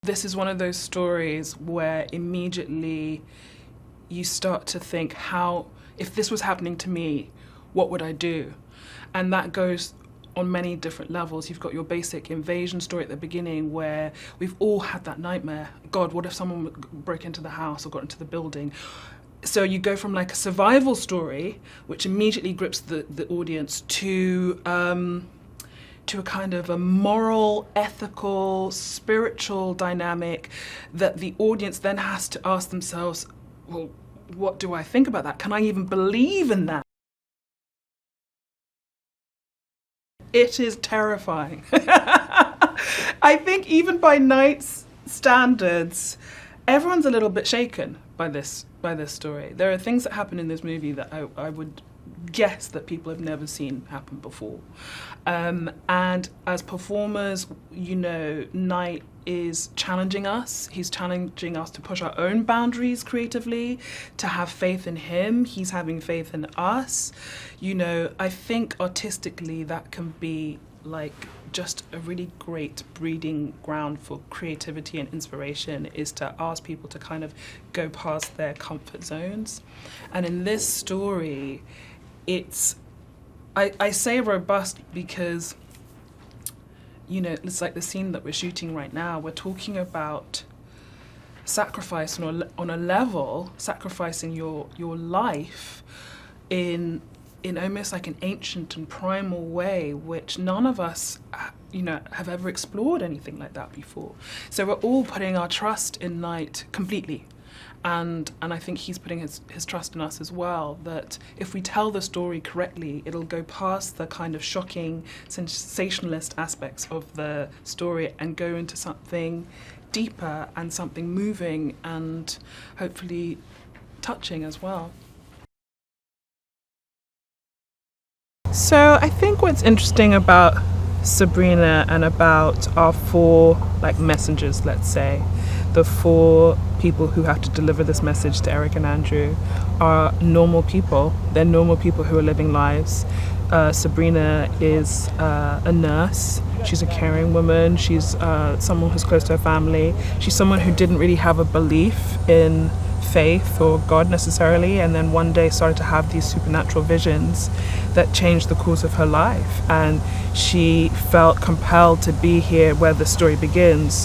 this is one of those stories where immediately you start to think, how, if this was happening to me, what would I do? And that goes on many different levels. You've got your basic invasion story at the beginning where we've all had that nightmare. God, what if someone broke into the house or got into the building? So you go from like a survival story, which immediately grips the audience, to a kind of a moral, ethical, spiritual dynamic that the audience then has to ask themselves, well, what do I think about that? Can I even believe in that? It is terrifying. I think even by Night's standards, everyone's a little bit shaken by this story. There are things that happen in this movie that I would guess that people have never seen happen before. And as performers, you know, Night is challenging us. He's challenging us to push our own boundaries creatively, to have faith in him. He's having faith in us. You know, I think artistically that can be like just a really great breeding ground for creativity and inspiration, is to ask people to kind of go past their comfort zones. And in this story, it's, I say robust because, you know, it's like the scene that we're shooting right now. We're talking about sacrifice on a level, sacrificing your life in almost like an ancient and primal way, which none of us, you know, have ever explored anything like that before. So we're all putting our trust in Night completely. And I think he's putting his trust in us as well, that if we tell the story correctly, it'll go past the kind of shocking, sensationalist aspects of the story and go into something deeper and something moving and hopefully touching as well. So I think what's interesting about Sabrina and about our four like messengers, let's say, the four people who have to deliver this message to Eric and Andrew are normal people. They're normal people who are living lives. Sabrina is a nurse. She's a caring woman. She's someone who's close to her family. She's someone who didn't really have a belief in faith or God necessarily, and then one day started to have these supernatural visions that changed the course of her life. And she felt compelled to be here where the story begins.